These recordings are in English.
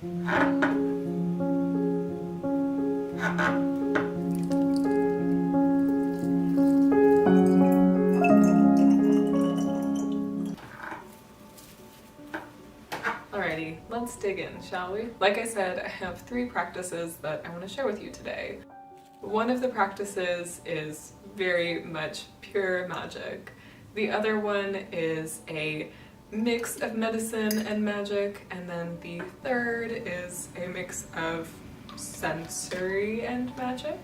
Alrighty, let's dig in, shall we? Like I said, I have 3 practices that I want to share with you today. One of the practices is very much pure magic. The other one is a mix of medicine and magic, and then the third is a mix of sensory and magic.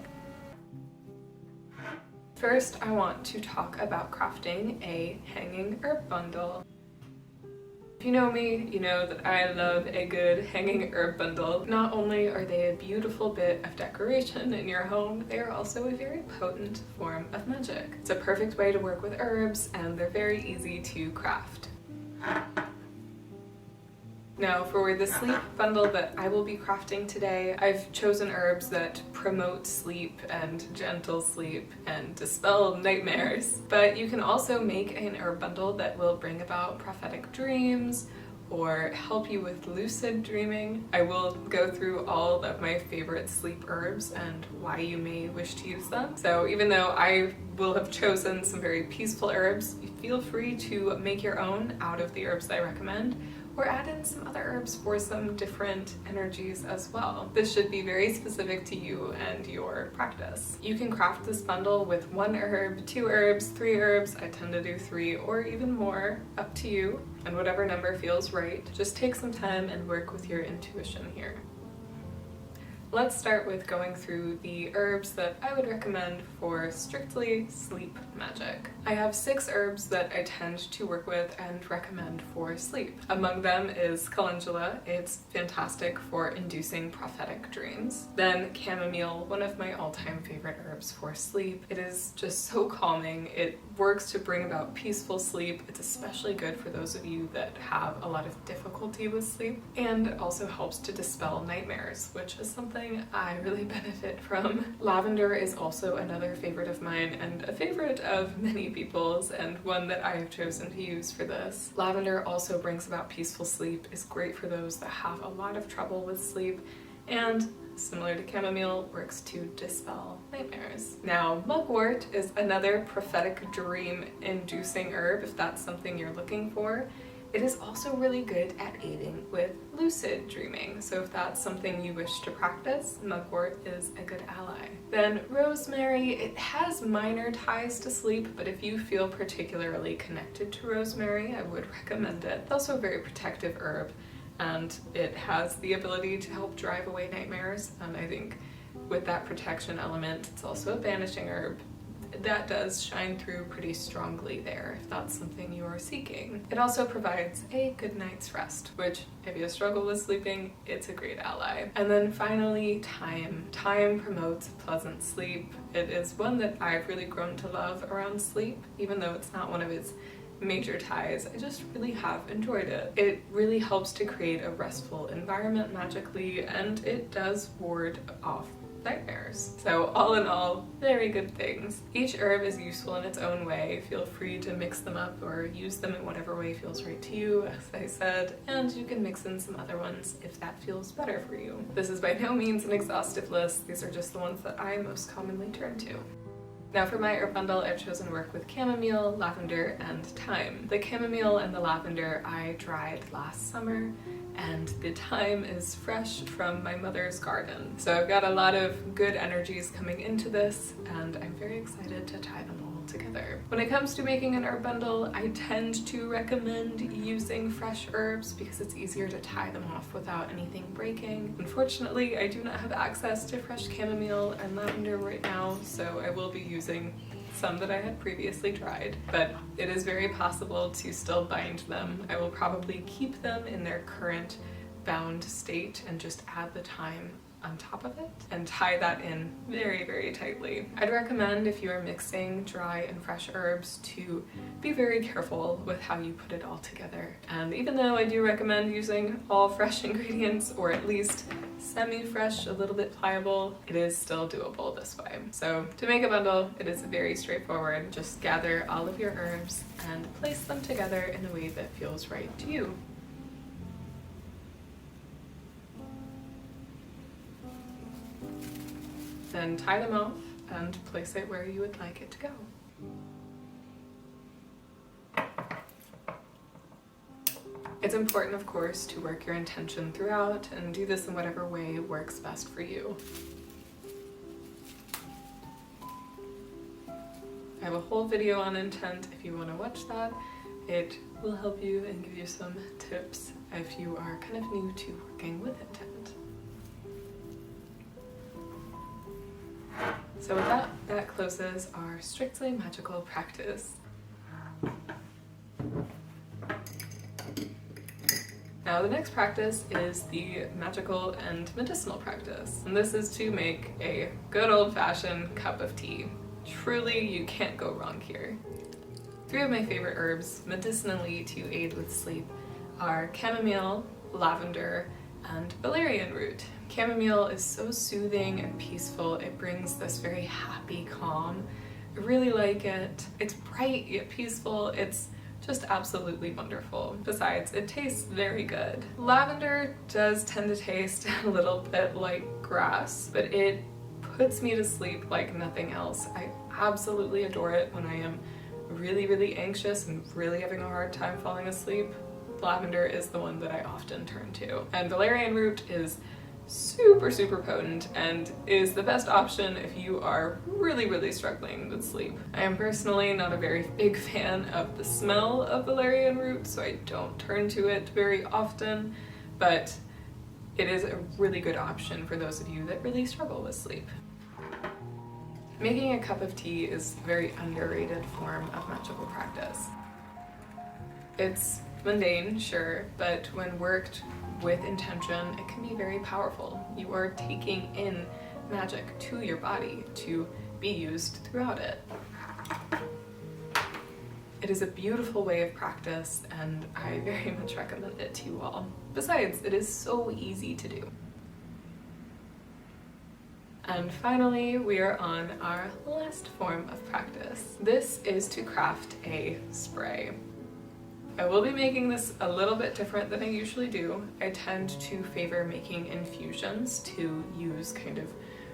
First, I want to talk about crafting a hanging herb bundle. If you know me, you know that I love a good hanging herb bundle. Not only are they a beautiful bit of decoration in your home, they are also a very potent form of magic. It's a perfect way to work with herbs, and they're very easy to craft. Now, for the sleep bundle that I will be crafting today, I've chosen herbs that promote sleep and gentle sleep and dispel nightmares. But you can also make an herb bundle that will bring about prophetic dreams or help you with lucid dreaming. I will go through all of my favorite sleep herbs and why you may wish to use them. So even though I will have chosen some very peaceful herbs, feel free to make your own out of the herbs that I recommend, or add in some other herbs for some different energies as well. This should be very specific to you and your practice. You can craft this bundle with 1 herb, 2 herbs, 3 herbs. I tend to do 3 or even more, up to you, and whatever number feels right. Just take some time and work with your intuition here. Let's start with going through the herbs that I would recommend for strictly sleep magic. I have 6 herbs that I tend to work with and recommend for sleep. Among them is calendula. It's fantastic for inducing prophetic dreams. Then chamomile, one of my all-time favorite herbs for sleep. It is just so calming. It works to bring about peaceful sleep. It's especially good for those of you that have a lot of difficulty with sleep, and it also helps to dispel nightmares, which is something I really benefit from. Lavender is also another favorite of mine, and a favorite of many people's, and one that I have chosen to use for this. Lavender also brings about peaceful sleep, is great for those that have a lot of trouble with sleep, and similar to chamomile, works to dispel nightmares. Now, mugwort is another prophetic dream-inducing herb if that's something you're looking for. It is also really good at aiding with lucid dreaming, so if that's something you wish to practice, mugwort is a good ally. Then rosemary, it has minor ties to sleep, but if you feel particularly connected to rosemary, I would recommend it. It's also a very protective herb, and it has the ability to help drive away nightmares, and I think with that protection element, it's also a banishing herb. That does shine through pretty strongly there if that's something you are seeking. It also provides a good night's rest, which if you struggle with sleeping, it's a great ally. And then finally, thyme. Thyme promotes pleasant sleep. It is one that I've really grown to love around sleep, even though it's not one of its major ties. I just really have enjoyed it. It really helps to create a restful environment magically, and it does ward off nightmares. So all in all, very good things. Each herb is useful in its own way. Feel free to mix them up or use them in whatever way feels right to you, as I said, and you can mix in some other ones if that feels better for you. This is by no means an exhaustive list. These are just the ones that I most commonly turn to. Now for my herb bundle, I've chosen to work with chamomile, lavender, and thyme. The chamomile and the lavender I dried last summer, and the thyme is fresh from my mother's garden. So I've got a lot of good energies coming into this, and I'm very excited to tie them all together. When it comes to making an herb bundle, I tend to recommend using fresh herbs because it's easier to tie them off without anything breaking. Unfortunately, I do not have access to fresh chamomile and lavender right now, so I will be using some that I had previously tried, but it is very possible to still bind them. I will probably keep them in their current bound state and just add the thyme on top of it and tie that in very, very tightly. I'd recommend, if you are mixing dry and fresh herbs, to be very careful with how you put it all together. And even though I do recommend using all fresh ingredients, or at least semi-fresh, a little bit pliable, it is still doable this way. So to make a bundle, it is very straightforward. Just gather all of your herbs and place them together in a way that feels right to you. then tie them off and place it where you would like it to go. It's important, of course, to work your intention throughout and do this in whatever way works best for you. I have a whole video on intent if you want to watch that. It will help you and give you some tips if you are kind of new to working with intent. So with that, that closes our strictly magical practice. Now the next practice is the magical and medicinal practice. And this is to make a good old-fashioned cup of tea. Truly, you can't go wrong here. 3 of my favorite herbs medicinally to aid with sleep are chamomile, lavender, and valerian root. Chamomile is so soothing and peaceful. It brings this very happy calm. I really like it. It's bright yet peaceful. It's just absolutely wonderful. Besides, it tastes very good. Lavender does tend to taste a little bit like grass, but it puts me to sleep like nothing else. I absolutely adore it when I am really, really anxious and really having a hard time falling asleep. Lavender is the one that I often turn to. And valerian root is super, super potent and is the best option if you are really, really struggling with sleep. I am personally not a very big fan of the smell of valerian root, so I don't turn to it very often, but it is a really good option for those of you that really struggle with sleep. Making a cup of tea is a very underrated form of magical practice. It's mundane, sure, but when worked with intention, it can be very powerful. You are taking in magic to your body to be used throughout it. It is a beautiful way of practice, and I very much recommend it to you all. Besides, it is so easy to do. And finally, we are on our last form of practice. This is to craft a spray. I will be making this a little bit different than I usually do. I tend to favor making infusions to use kind of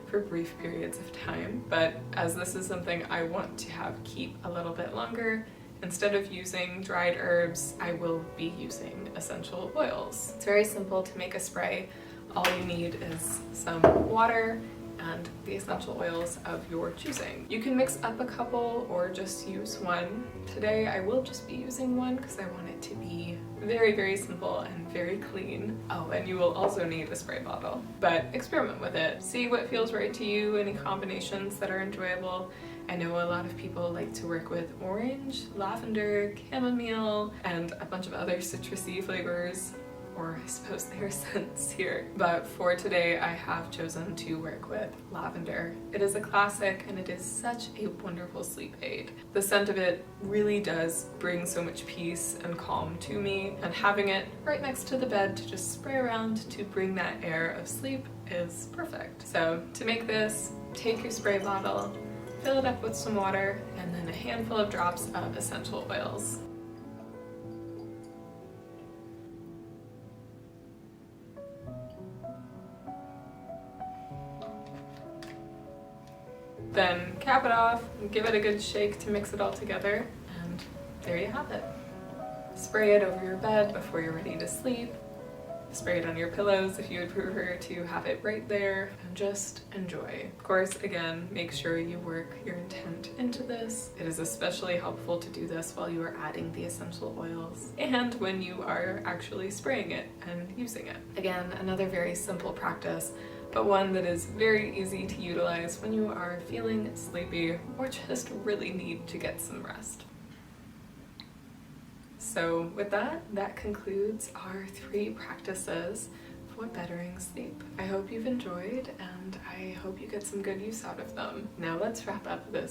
for brief periods of time, but as this is something I want to have keep a little bit longer, instead of using dried herbs, I will be using essential oils. It's very simple to make a spray. All you need is some water and the essential oils of your choosing. You can mix up a couple or just use one. Today I will just be using one because I want it to be very, very simple and very clean. Oh, and you will also need a spray bottle, but experiment with it. See what feels right to you, any combinations that are enjoyable. I know a lot of people like to work with orange, lavender, chamomile, and a bunch of other citrusy flavors, or I suppose there are scents here. But for today, I have chosen to work with lavender. It is a classic and it is such a wonderful sleep aid. The scent of it really does bring so much peace and calm to me, and having it right next to the bed to just spray around to bring that air of sleep is perfect. So to make this, take your spray bottle, fill it up with some water, and then a handful of drops of essential oils. Then cap it off and give it a good shake to mix it all together, and there you have it. Spray it over your bed before you're ready to sleep. Spray it on your pillows if you would prefer to have it right there, and just enjoy. Of course, again, make sure you work your intent into this. It is especially helpful to do this while you are adding the essential oils and when you are actually spraying it and using it. Again, another very simple practice, but one that is very easy to utilize when you are feeling sleepy or just really need to get some rest. So with that, that concludes our 3 practices for bettering sleep. I hope you've enjoyed, and I hope you get some good use out of them. Now let's wrap up this